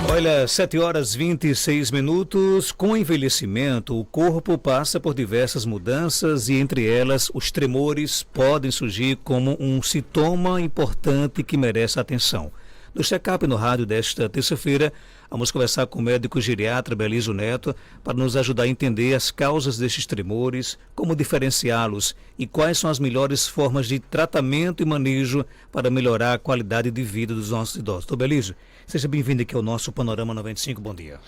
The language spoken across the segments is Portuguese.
Olha, 7h26. Com o envelhecimento, o corpo passa por diversas mudanças e, entre elas, os tremores podem surgir como um sintoma importante que merece atenção. No check-up no rádio desta terça-feira, vamos conversar com o médico geriatra Beliso Neto para nos ajudar a entender as causas destes tremores, como diferenciá-los e quais são as melhores formas de tratamento e manejo para melhorar a qualidade de vida dos nossos idosos. Doutor Beliso, seja bem-vindo aqui ao nosso Panorama 95. Bom dia.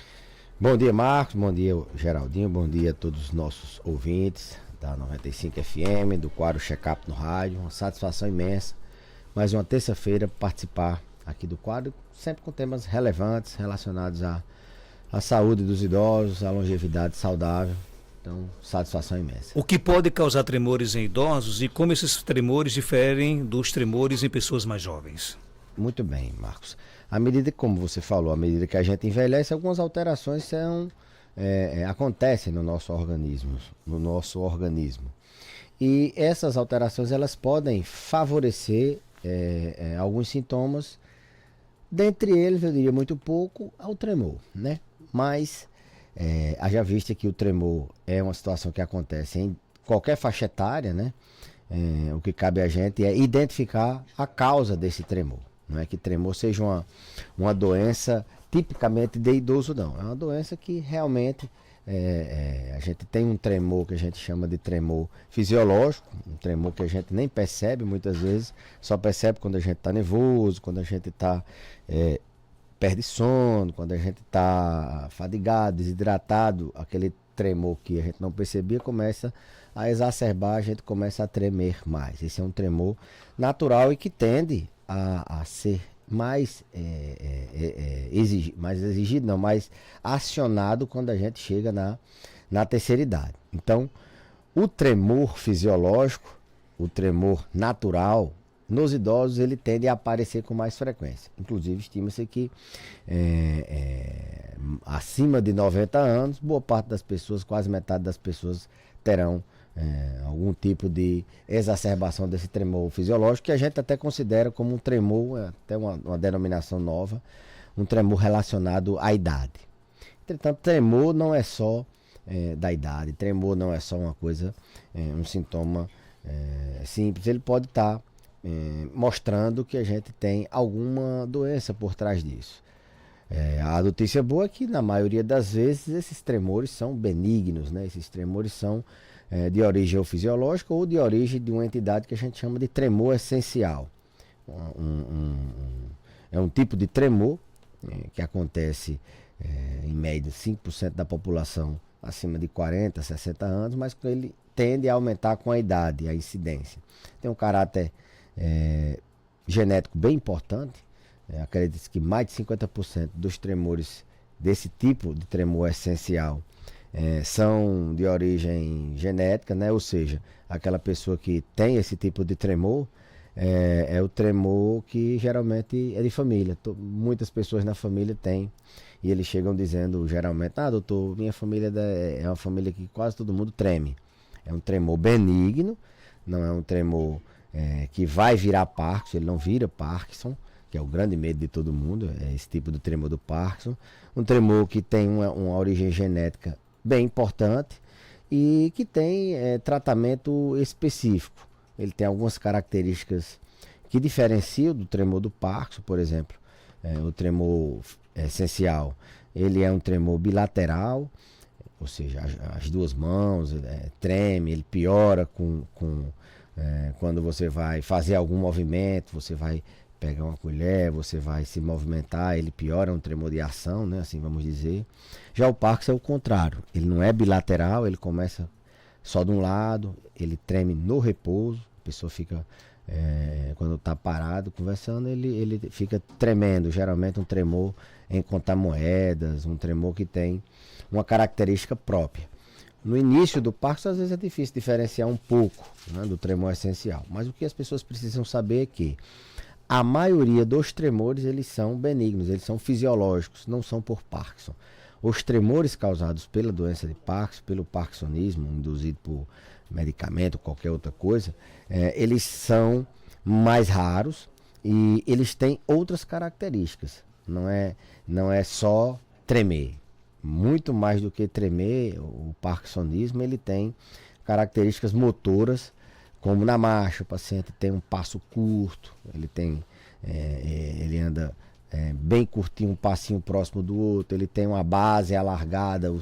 Bom dia, Marcos. Bom dia, Geraldinho. Bom dia a todos os nossos ouvintes da 95 FM, do quadro Check-up no rádio. Uma satisfação imensa. Mais uma terça-feira participar aqui do quadro, sempre com temas relevantes relacionados à saúde dos idosos, à longevidade saudável. Então, satisfação imensa. O que pode causar tremores em idosos e como esses tremores diferem dos tremores em pessoas mais jovens? Muito bem, Marcos. À medida, como você falou, à medida que a gente envelhece, algumas alterações acontecem no nosso organismo. E essas alterações elas podem favorecer alguns sintomas. Dentre eles, eu diria muito pouco, ao tremor, né? Mas, haja vista que o tremor é uma situação que acontece em qualquer faixa etária, né? O que cabe a gente é identificar a causa desse tremor. Não é que tremor seja uma doença tipicamente de idoso, não. É uma doença que realmente a gente tem um tremor que a gente chama de tremor fisiológico, um tremor que a gente nem percebe muitas vezes, só percebe quando a gente está nervoso, quando a gente perde sono, quando a gente está fadigado, desidratado, aquele tremor que a gente não percebia começa a exacerbar, a gente começa a tremer mais. Esse é um tremor natural e que tende a ser mais exigido, não, mais acionado quando a gente chega na terceira idade. Então, o tremor fisiológico, o tremor natural, nos idosos ele tende a aparecer com mais frequência. Inclusive, estima-se que acima de 90 anos, boa parte das pessoas, quase metade das pessoas terão algum tipo de exacerbação desse tremor fisiológico, que a gente até considera como um tremor, até uma denominação nova, um tremor relacionado à idade. Entretanto, tremor não é só da idade, tremor não é só uma coisa, um sintoma simples, ele pode estar mostrando que a gente tem alguma doença por trás disso. A notícia boa é que na maioria das vezes esses tremores são benignos, né? Esses tremores são de origem fisiológica ou de origem de uma entidade que a gente chama de tremor essencial. É um tipo de tremor que acontece em média 5% da população acima de 40, 60 anos, mas que ele tende a aumentar com a idade, a incidência. Tem um caráter genético bem importante. Acredita-se que mais de 50% dos tremores desse tipo de tremor essencial são de origem genética, né? Ou seja, aquela pessoa que tem esse tipo de tremor é o tremor que geralmente é de família. Muitas pessoas na família têm e eles chegam dizendo geralmente: doutor, minha família é uma família que quase todo mundo treme. É um tremor benigno, não é um tremor que vai virar Parkinson, ele não vira Parkinson, que é o grande medo de todo mundo, é esse tipo de tremor do Parkinson. Um tremor que tem uma origem genética bem importante e que tem tratamento específico. Ele tem algumas características que diferenciam do tremor do Parkinson, por exemplo. O tremor essencial, ele é um tremor bilateral, ou seja, as duas mãos treme, ele piora quando você vai fazer algum movimento, você vai pegar uma colher, você vai se movimentar, ele piora, é um tremor de ação, né, assim vamos dizer. Já o Parkinson é o contrário, ele não é bilateral, ele começa só de um lado, ele treme no repouso, a pessoa fica, quando está parado conversando, ele fica tremendo, geralmente um tremor em contar moedas, um tremor que tem uma característica própria. No início do Parkinson, às vezes é difícil diferenciar um pouco, né, do tremor essencial, mas o que as pessoas precisam saber é que a maioria dos tremores, eles são benignos, eles são fisiológicos, não são por Parkinson. Os tremores causados pela doença de Parkinson, pelo parkinsonismo, induzido por medicamento, qualquer outra coisa, eles são mais raros e eles têm outras características. não é só tremer. Muito mais do que tremer, o parkinsonismo ele tem características motoras, como na marcha, o paciente tem um passo curto, ele anda bem curtinho, um passinho próximo do outro, ele tem uma base alargada,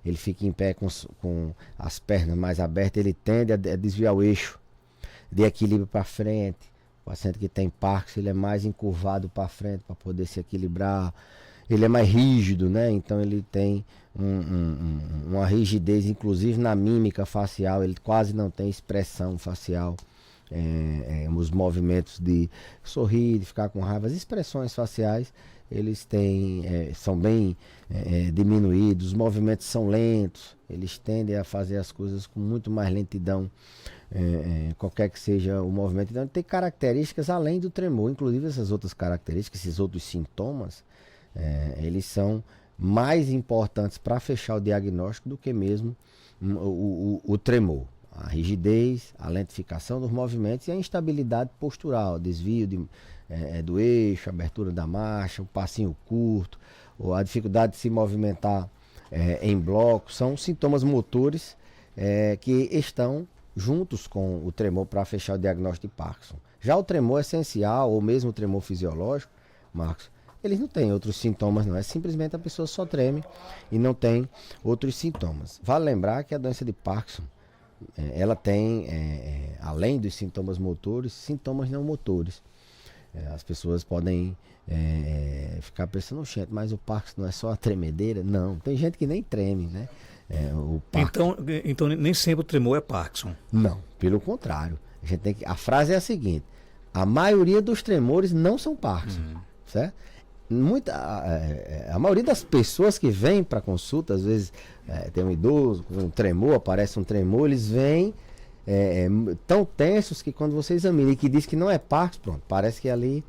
ele fica em pé com as pernas mais abertas, ele tende a desviar o eixo de equilíbrio para frente. O paciente que tem Parkinson, ele é mais encurvado para frente para poder se equilibrar, ele é mais rígido, né? Então ele tem uma rigidez, inclusive na mímica facial, ele quase não tem expressão facial. Os movimentos de sorrir, de ficar com raiva, as expressões faciais, eles são bem diminuídos, os movimentos são lentos, eles tendem a fazer as coisas com muito mais lentidão, qualquer que seja o movimento. Então tem características além do tremor, inclusive essas outras características, esses outros sintomas, eles são mais importantes para fechar o diagnóstico do que mesmo o tremor. A rigidez, a lentificação dos movimentos e a instabilidade postural, desvio do eixo, abertura da marcha, o passinho curto, ou a dificuldade de se movimentar em bloco, são sintomas motores que estão juntos com o tremor para fechar o diagnóstico de Parkinson. Já o tremor essencial, ou mesmo o tremor fisiológico, Marcos, eles não têm outros sintomas, não. É simplesmente a pessoa só treme e não tem outros sintomas. Vale lembrar que a doença de Parkinson, ela tem, além dos sintomas motores, sintomas não motores. As pessoas podem ficar pensando, gente, mas o Parkinson não é só a tremedeira? Não, tem gente que nem treme, né? Então nem sempre o tremor é Parkinson. Não, pelo contrário. A frase é a seguinte: a maioria dos tremores não são Parkinson, certo? A maioria das pessoas que vêm para consulta, às vezes tem um idoso com um tremor, aparece um tremor, eles vêm tão tensos que quando você examina e que diz que não é Parkinson, pronto, parece que ali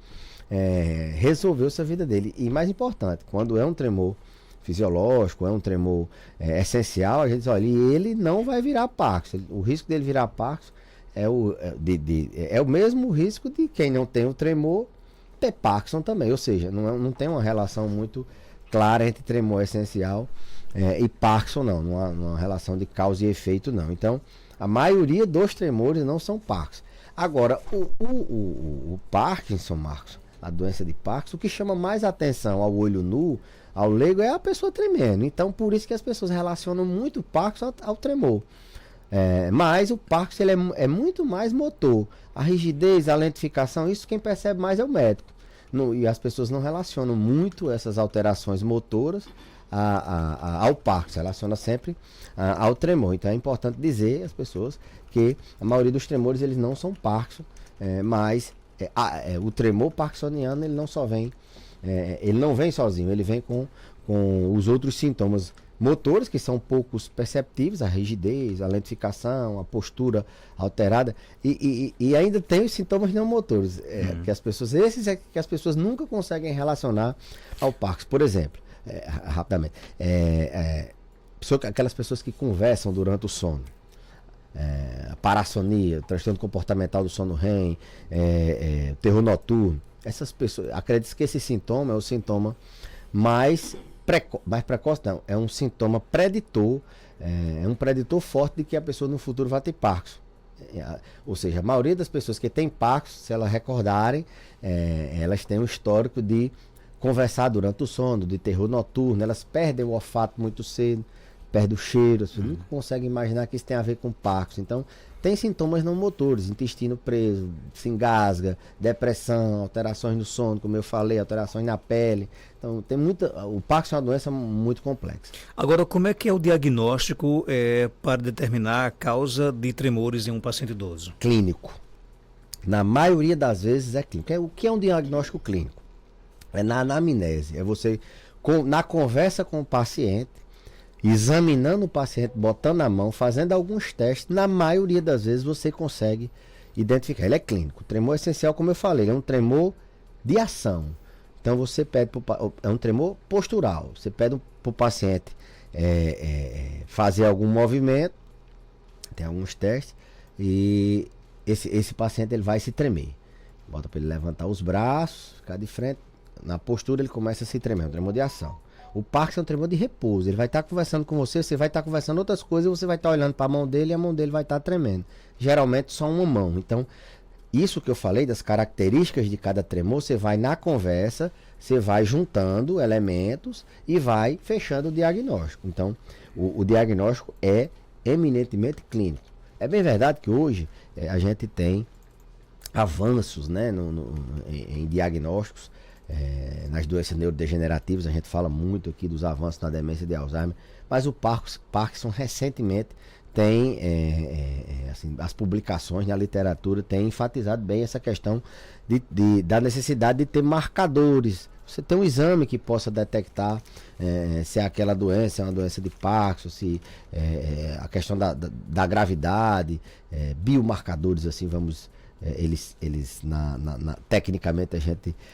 resolveu-se a vida dele. E mais importante, quando é um tremor fisiológico, é um tremor essencial, a gente diz, olha, ele não vai virar Parkinson. O risco dele virar Parkinson é o mesmo risco de quem não tem o tremor ter Parkinson também, ou seja, não tem uma relação muito clara entre tremor essencial e Parkinson, não há uma relação de causa e efeito, não. Então, a maioria dos tremores não são Parkinson. Agora, o Parkinson, Marcos, a doença de Parkinson, o que chama mais atenção ao olho nu, ao leigo, é a pessoa tremendo. Então, por isso que as pessoas relacionam muito o Parkinson ao tremor. Mas o Parkinson ele é muito mais motor. A rigidez, a lentificação, isso quem percebe mais é o médico. E as pessoas não relacionam muito essas alterações motoras ao Parkinson, relaciona sempre ao tremor. Então é importante dizer às pessoas que a maioria dos tremores eles não são Parkinson, mas o tremor parkinsoniano ele não vem sozinho, ele vem com os outros sintomas motores, que são poucos perceptíveis, a rigidez, a lentificação, a postura alterada, e ainda tem os sintomas não motores, que as pessoas, esses é que as pessoas nunca conseguem relacionar ao Parkinson. Por exemplo, rapidamente, aquelas pessoas que conversam durante o sono, a parassonia, o transtorno comportamental do sono REM, terror noturno, essas pessoas, acredito que esse sintoma é o sintoma mais precoce, não, é um sintoma preditor, é um preditor forte de que a pessoa no futuro vai ter Parkinson. Ou seja, a maioria das pessoas que tem Parkinson, se elas recordarem, elas têm um histórico de conversar durante o sono, de terror noturno, elas perdem o olfato muito cedo, perdem o cheiro, as pessoas nunca conseguem imaginar que isso tem a ver com Parkinson. Então, tem sintomas não motores, intestino preso, se engasga, depressão, alterações no sono, como eu falei, alterações na pele. Então, o Parkinson é uma doença muito complexa. Agora, como é que é o diagnóstico para determinar a causa de tremores em um paciente idoso? Clínico. Na maioria das vezes é clínico. O que é um diagnóstico clínico? É na anamnese, é você, na conversa com o paciente, examinando o paciente, botando a mão, fazendo alguns testes, na maioria das vezes você consegue identificar. Ele é clínico. O tremor essencial, como eu falei, é um tremor de ação. Então você pede, é um tremor postural. Você pede para o paciente fazer algum movimento, tem alguns testes, e esse paciente ele vai se tremer. Bota para ele levantar os braços, ficar de frente, na postura, ele começa a se tremer, um tremor de ação. O Parkinson é um tremor de repouso. Ele vai estar conversando com você, você vai estar conversando outras coisas, e você vai estar olhando para a mão dele e a mão dele vai estar tremendo. Geralmente só uma mão. Então, isso que eu falei das características de cada tremor, você vai na conversa, você vai juntando elementos e vai fechando o diagnóstico. Então, o diagnóstico é eminentemente clínico. É bem verdade que hoje a gente tem avanços, né, em diagnósticos. Nas doenças neurodegenerativas, a gente fala muito aqui dos avanços na demência de Alzheimer, mas o Parkinson recentemente tem, assim, as publicações na literatura têm enfatizado bem essa questão da necessidade de ter marcadores. Você tem um exame que possa detectar se aquela doença é uma doença de Parkinson, se a questão da gravidade, biomarcadores, assim, eles tecnicamente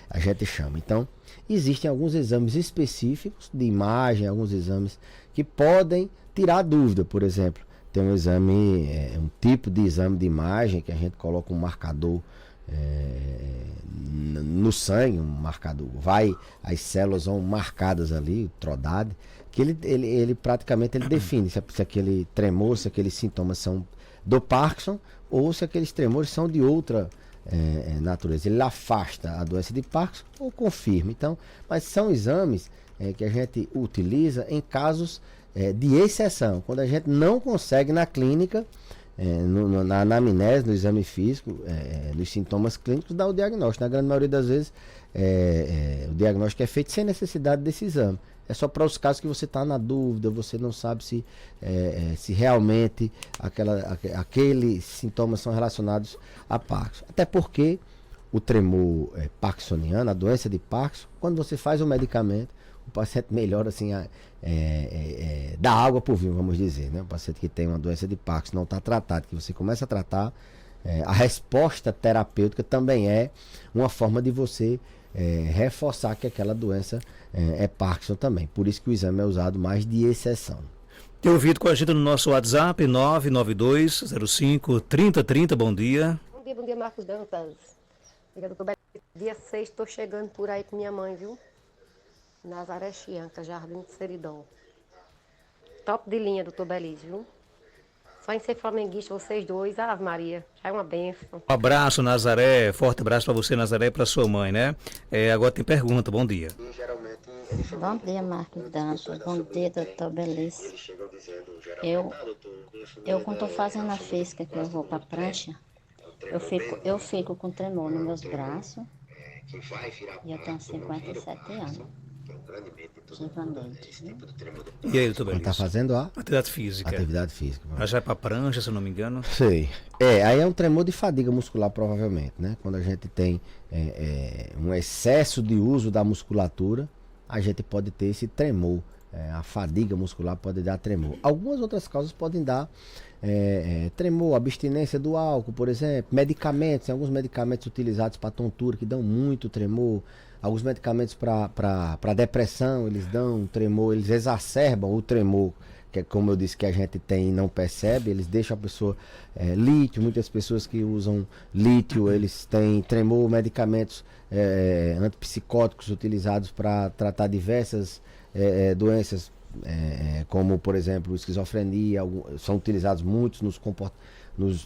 a gente chama. Então, existem alguns exames específicos de imagem, alguns exames que podem tirar dúvida. Por exemplo, tem um exame, um tipo de exame de imagem que a gente coloca um marcador no sangue, um marcador, as células vão marcadas ali, o TRODAD, que ele praticamente ele define se aquele tremor, se aqueles sintomas são do Parkinson ou se aqueles tremores são de outra natureza. Ele afasta a doença de Parkinson ou confirma. Então, mas são exames que a gente utiliza em casos de exceção, quando a gente não consegue na clínica, na anamnese, no exame físico, nos sintomas clínicos, dar o diagnóstico. Na grande maioria das vezes, o diagnóstico é feito sem necessidade desse exame. É só para os casos que você está na dúvida, você não sabe se realmente aqueles sintomas são relacionados a Parkinson. Até porque o tremor parkinsoniano, a doença de Parkinson, quando você faz o medicamento, o paciente melhora assim, dá água para o vinho, vamos dizer. Né? O paciente que tem uma doença de Parkinson não está tratado, que você começa a tratar, a resposta terapêutica também é uma forma de você reforçar que aquela doença é Parkinson também. Por isso que o exame é usado mais de exceção. Tem ouvido com a gente no nosso WhatsApp, 992053030. Bom dia. Bom dia, Marcos Dantas. Dia 6, estou chegando por aí com minha mãe, viu? Nazaré Chianca, Jardim de Seridó. Top de linha, doutor Belise, viu? Só em ser flamenguista, vocês dois, Ave Maria, já é uma bênção. Um abraço, Nazaré. Forte abraço para você, Nazaré, e para sua mãe, né? Agora tem pergunta. Bom dia. Bom dia, Marcos Dantas. Bom dia, doutor Belise. Eu quando estou fazendo a física, que eu vou para a prancha, eu fico com tremor nos meus braços e eu tenho 57 anos. E aí, doutor Belise? Está fazendo a atividade física. Atividade física. Ela já é para prancha, se eu não me engano. Sei. Aí é um tremor de fadiga muscular, provavelmente, né? Quando a gente tem um excesso de uso da musculatura, a gente pode ter esse tremor. A fadiga muscular pode dar tremor. Algumas outras causas podem dar tremor, abstinência do álcool, por exemplo, medicamentos, tem alguns medicamentos utilizados para tontura que dão muito tremor, alguns medicamentos para depressão, eles dão tremor, eles exacerbam o tremor, que é como eu disse que a gente tem e não percebe, eles deixam a pessoa lítio, muitas pessoas que usam lítio, eles têm tremor, medicamentos antipsicóticos utilizados para tratar diversas doenças, como por exemplo esquizofrenia, são utilizados muitos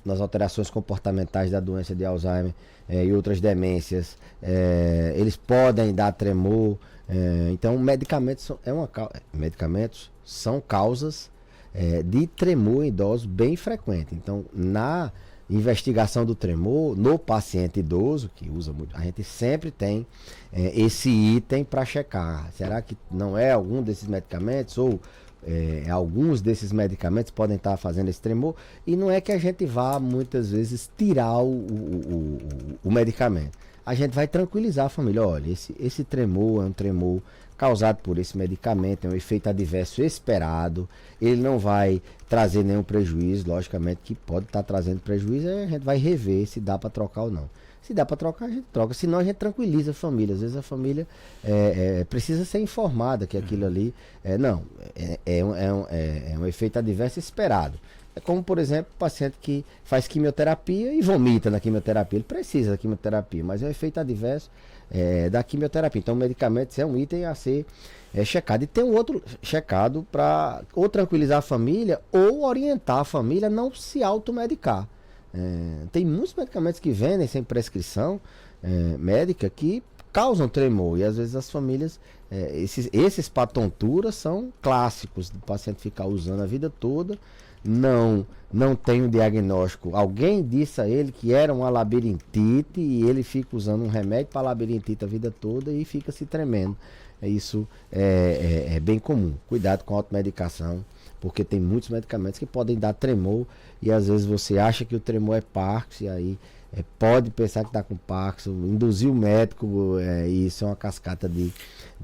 nas alterações comportamentais da doença de Alzheimer e outras demências. Eles podem dar tremor, então medicamentos são causas de tremor em idosos bem frequente. Então, na investigação do tremor no paciente idoso, que usa muito, a gente sempre tem esse item para checar. Será que não é algum desses medicamentos ou alguns desses medicamentos podem estar fazendo esse tremor? E não é que a gente vá muitas vezes tirar o medicamento. A gente vai tranquilizar a família. Olha, esse tremor é um tremor causado por esse medicamento, é um efeito adverso esperado, ele não vai trazer nenhum prejuízo, logicamente que pode estar trazendo prejuízo, aí a gente vai rever se dá para trocar ou não. Se dá para trocar, a gente troca, senão a gente tranquiliza a família. Às vezes a família precisa ser informada que aquilo ali é um efeito adverso esperado. É como, por exemplo, o paciente que faz quimioterapia e vomita na quimioterapia. Ele precisa da quimioterapia, mas é um efeito adverso da quimioterapia. Então, medicamentos é um item a ser checado. E tem um outro checado para ou tranquilizar a família ou orientar a família a não se automedicar. Tem muitos medicamentos que vendem sem prescrição médica que causam tremor, e às vezes as famílias, esses para tontura são clássicos, do paciente ficar usando a vida toda, não tem um diagnóstico, alguém disse a ele que era uma labirintite e ele fica usando um remédio para labirintite a vida toda e fica se tremendo. Isso é bem comum. Cuidado com a automedicação, porque tem muitos medicamentos que podem dar tremor e às vezes você acha que o tremor é Parkinson e aí pode pensar que está com Parkinson, induzir o médico, e isso é uma cascata de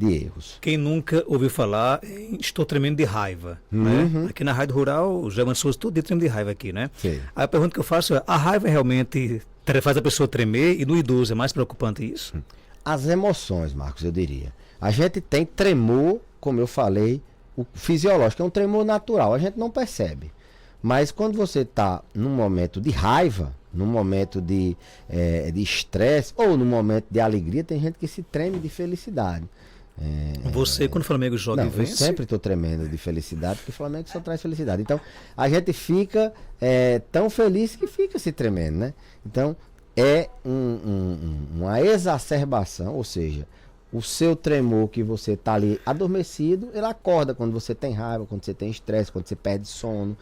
erros. Quem nunca ouviu falar em estou tremendo de raiva, né? Aqui na Rádio Rural, o Germano Souza, todo dia tremendo de raiva aqui, né? Sim. Aí a pergunta que eu faço é, a raiva realmente faz a pessoa tremer, e no idoso é mais preocupante isso? As emoções, Marcos, eu diria. A gente tem tremor, como eu falei, o fisiológico, é um tremor natural, a gente não percebe. Mas quando você está num momento de raiva, num momento de estresse ou num momento de alegria, tem gente que se treme de felicidade. Você, quando o Flamengo joga não, e vence... eu sempre estou tremendo de felicidade, porque o Flamengo só traz felicidade. Então, a gente fica tão feliz que fica se tremendo, né? Então, é uma exacerbação, ou seja, o seu tremor que você está ali adormecido, ele acorda quando você tem raiva, quando você tem estresse, quando você perde sono,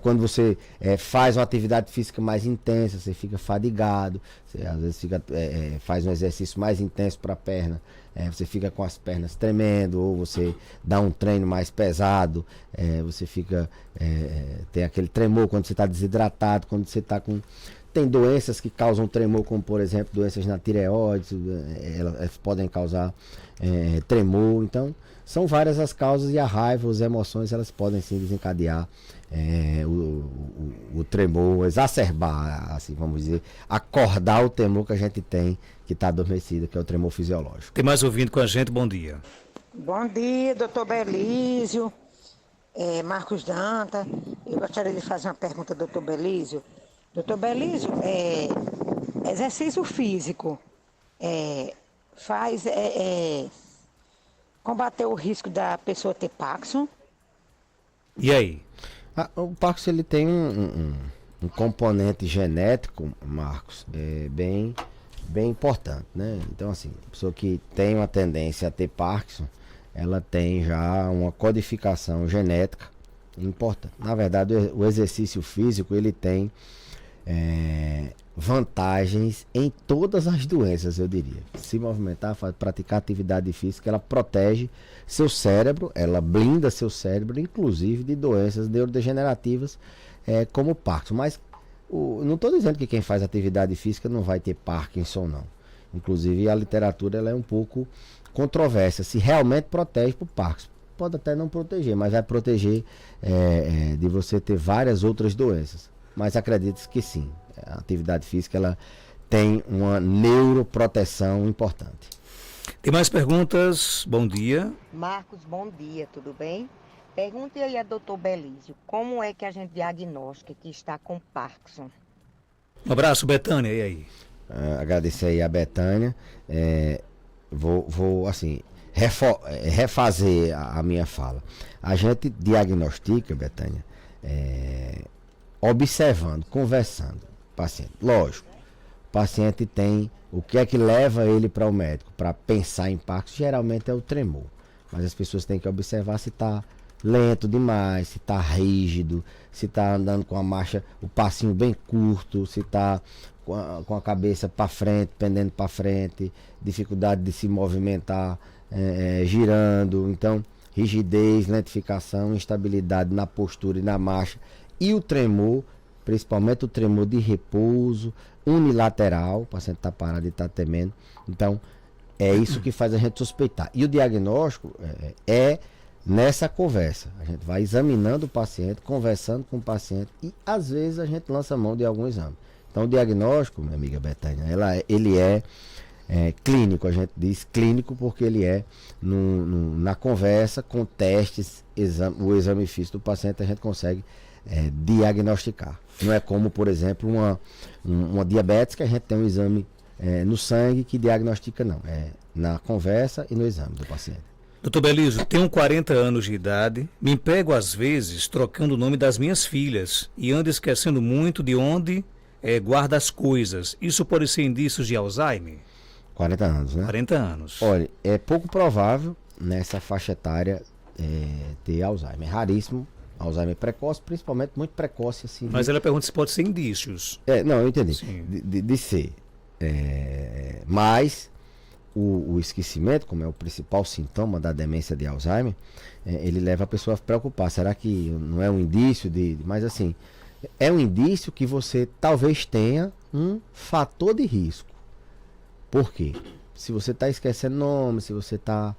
quando você faz uma atividade física mais intensa, você fica fadigado, você às vezes faz um exercício mais intenso para a perna, você fica com as pernas tremendo, ou você dá um treino mais pesado, você fica tem aquele tremor quando você está desidratado, quando você está com... Tem doenças que causam tremor, como por exemplo doenças na tireoide, elas podem causar tremor. Então, são várias as causas, e a raiva, as emoções, elas podem sim desencadear o tremor, exacerbar, assim vamos dizer, acordar o tremor que a gente tem, que está adormecido, que é o tremor fisiológico. Tem mais ouvindo com a gente, bom dia. Bom dia, doutor Belísio, Marcos Danta. Eu gostaria de fazer uma pergunta, doutor Belísio. Doutor Belísio, exercício físico faz combater o risco da pessoa ter Parkinson? E aí? O Parkinson, ele tem um componente genético, Marcos, bem importante, né? Então, assim, a pessoa que tem uma tendência a ter Parkinson, ela tem já uma codificação genética importante. Na verdade, o exercício físico, ele tem vantagens em todas as doenças, eu diria. Se movimentar, praticar atividade física, ela protege seu cérebro, ela blinda seu cérebro, inclusive de doenças neurodegenerativas como o Parkinson. Mas não estou dizendo que quem faz atividade física não vai ter Parkinson, não. Inclusive a literatura ela é um pouco controversa, se realmente protege para o Parkinson. Pode até não proteger, mas vai proteger de você ter várias outras doenças. Mas acredito que sim, a atividade física ela tem uma neuroproteção importante. Tem mais perguntas? Bom dia. Marcos, bom dia, tudo bem? Pergunte aí a doutor Belísio, como é que a gente diagnostica que está com Parkinson? Um abraço, Betânia, e aí? Agradecer aí a Betânia. Vou assim, refazer a minha fala. A gente diagnostica, Betânia, observando, conversando com o paciente. Lógico, o paciente tem o que é que leva ele para o médico para pensar em Parkinson, geralmente é o tremor. Mas as pessoas têm que observar se está lento demais, se está rígido, se está andando com a marcha, o passinho bem curto, se está com a cabeça para frente, pendendo para frente, dificuldade de se movimentar, girando. Então, rigidez, lentificação, instabilidade na postura e na marcha. E o tremor, principalmente o tremor de repouso, unilateral, o paciente está parado e está tremendo. Então, é isso que faz a gente suspeitar. E o diagnóstico é nessa conversa. A gente vai examinando o paciente, conversando com o paciente e, às vezes, a gente lança mão de algum exame. Então, o diagnóstico, minha amiga Betânia, ele é clínico. A gente diz clínico porque ele é na conversa, com testes, o exame físico do paciente, a gente consegue diagnosticar. Não é como, por exemplo, uma diabetes, que a gente tem um exame no sangue que diagnostica, não. É na conversa e no exame do paciente. Doutor Belísio, tenho 40 anos de idade, me pego às vezes trocando o nome das minhas filhas e ando esquecendo muito de onde guarda as coisas. Isso pode ser indícios de Alzheimer? 40 anos, né? 40 anos. Olha, é pouco provável nessa faixa etária ter Alzheimer. É raríssimo. Alzheimer precoce, principalmente muito precoce. Assim, Mas ela pergunta se pode ser indícios. Não, eu entendi. Sim. De ser. Mas o esquecimento, como é o principal sintoma da demência de Alzheimer, ele leva a pessoa a preocupar. Será que não é um indício Mas assim, é um indício que você talvez tenha um fator de risco. Por quê? Se você está esquecendo nome, se você está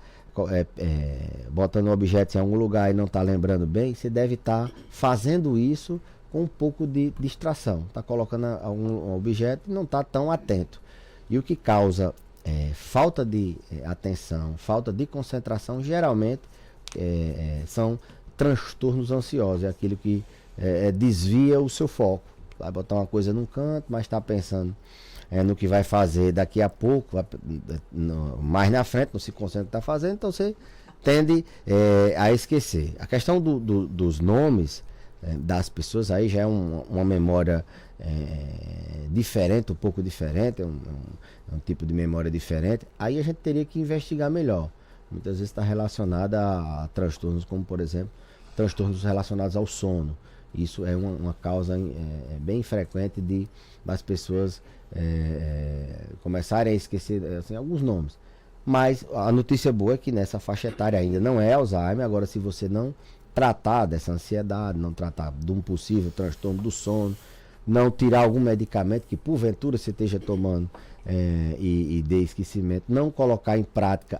botando objetos em algum lugar e não está lembrando bem, você deve estar fazendo isso com um pouco de distração. Está colocando algum objeto e não está tão atento. E o que causa falta de atenção, falta de concentração, geralmente são transtornos ansiosos. É aquilo que desvia o seu foco. Vai botar uma coisa num canto, mas está pensando no que vai fazer daqui a pouco, mais na frente, não se concentra no que está fazendo, então você tende a esquecer. A questão dos nomes das pessoas aí já é uma memória diferente, um pouco diferente, é um tipo de memória diferente. Aí a gente teria que investigar melhor. Muitas vezes está relacionada a transtornos como, por exemplo, transtornos relacionados ao sono. Isso é uma causa bem frequente das pessoas começarem a esquecer assim, alguns nomes. Mas a notícia boa é que nessa faixa etária ainda não é Alzheimer. Agora, se você não tratar dessa ansiedade, não tratar de um possível transtorno do sono, não tirar algum medicamento que porventura você esteja tomando e dê esquecimento, não colocar em prática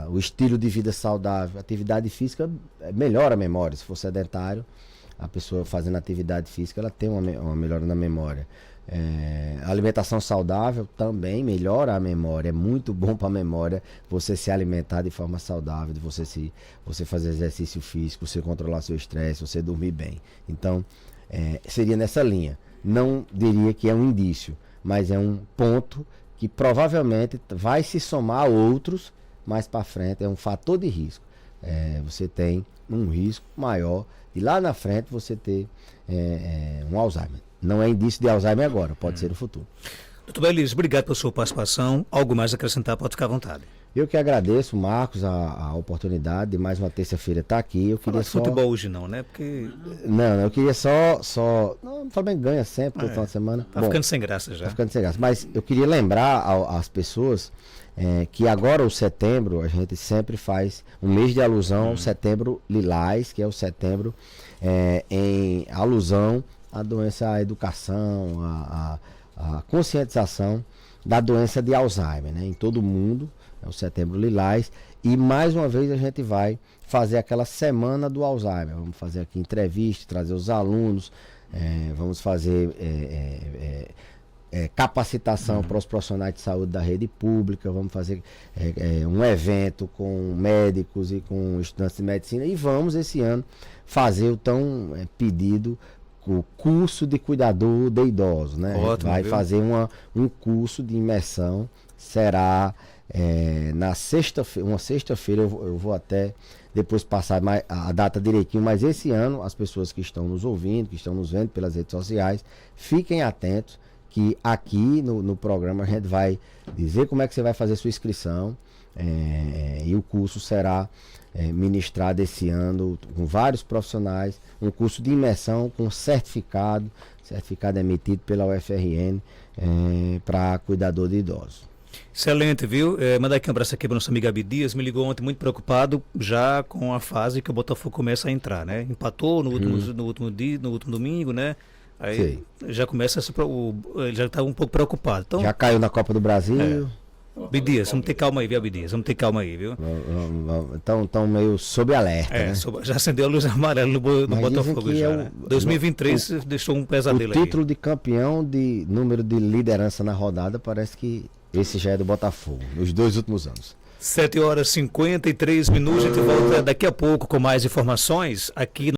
o estilo de vida saudável, atividade física melhora a memória. Se for sedentário, a pessoa fazendo atividade física, ela tem uma melhora na memória. A alimentação saudável também melhora a memória. É muito bom para a memória você se alimentar de forma saudável, de você fazer exercício físico, você controlar seu estresse, você dormir bem. Então, seria nessa linha. Não diria que é um indício, mas é um ponto que provavelmente vai se somar a outros mais para frente. É um fator de risco. Você tem um risco maior de lá na frente você ter um Alzheimer. Não é indício de Alzheimer agora, pode ser no futuro. Doutor Belísio, obrigado pela sua participação. Algo mais a acrescentar, pode ficar à vontade. Eu que agradeço, Marcos, a oportunidade de mais uma terça-feira estar aqui. Eu queria só... futebol hoje não, né? Porque... Não, eu queria só... Não, o Flamengo ganha sempre, todo final de semana. Tá ficando sem graça já. Tá ficando sem graça. Mas eu queria lembrar às pessoas que agora o setembro, a gente sempre faz um mês de alusão ao Setembro Lilás, que é o setembro em alusão à doença, à educação, à conscientização da doença de Alzheimer, né? Em todo o mundo. É o Setembro Lilás, e mais uma vez a gente vai fazer aquela semana do Alzheimer. Vamos fazer aqui entrevista, trazer os alunos, vamos fazer capacitação para os profissionais de saúde da rede pública, vamos fazer um evento com médicos e com estudantes de medicina, e vamos esse ano fazer o tão pedido o curso de cuidador de idosos, né? Ótimo, vai viu? fazer um curso de imersão, será na sexta-feira, uma sexta-feira, eu vou até depois passar a data direitinho, mas esse ano as pessoas que estão nos ouvindo, que estão nos vendo pelas redes sociais, fiquem atentos que aqui no programa a gente vai dizer como é que você vai fazer sua inscrição, e o curso será ministrado esse ano com vários profissionais, um curso de imersão com certificado emitido pela UFRN para cuidador de idosos. Excelente, viu? Mandar aqui um abraço aqui para nosso amigo Abdias, me ligou ontem muito preocupado já com a fase que o Botafogo começa a entrar, né? Empatou no último dia, no último domingo, né? Aí já começa ele já está um pouco preocupado. Então, já caiu na Copa do Brasil. Abdias, vamos ter calma aí, viu, Abdias? Vamos ter calma aí, viu? Então meio sob alerta, né? Já acendeu a luz amarela no Botafogo já, né? 2023 deixou um pesadelo aí. O título de campeão de número de liderança na rodada parece que esse já é do Botafogo, nos 2 últimos anos. 7h53, a gente volta daqui a pouco com mais informações aqui no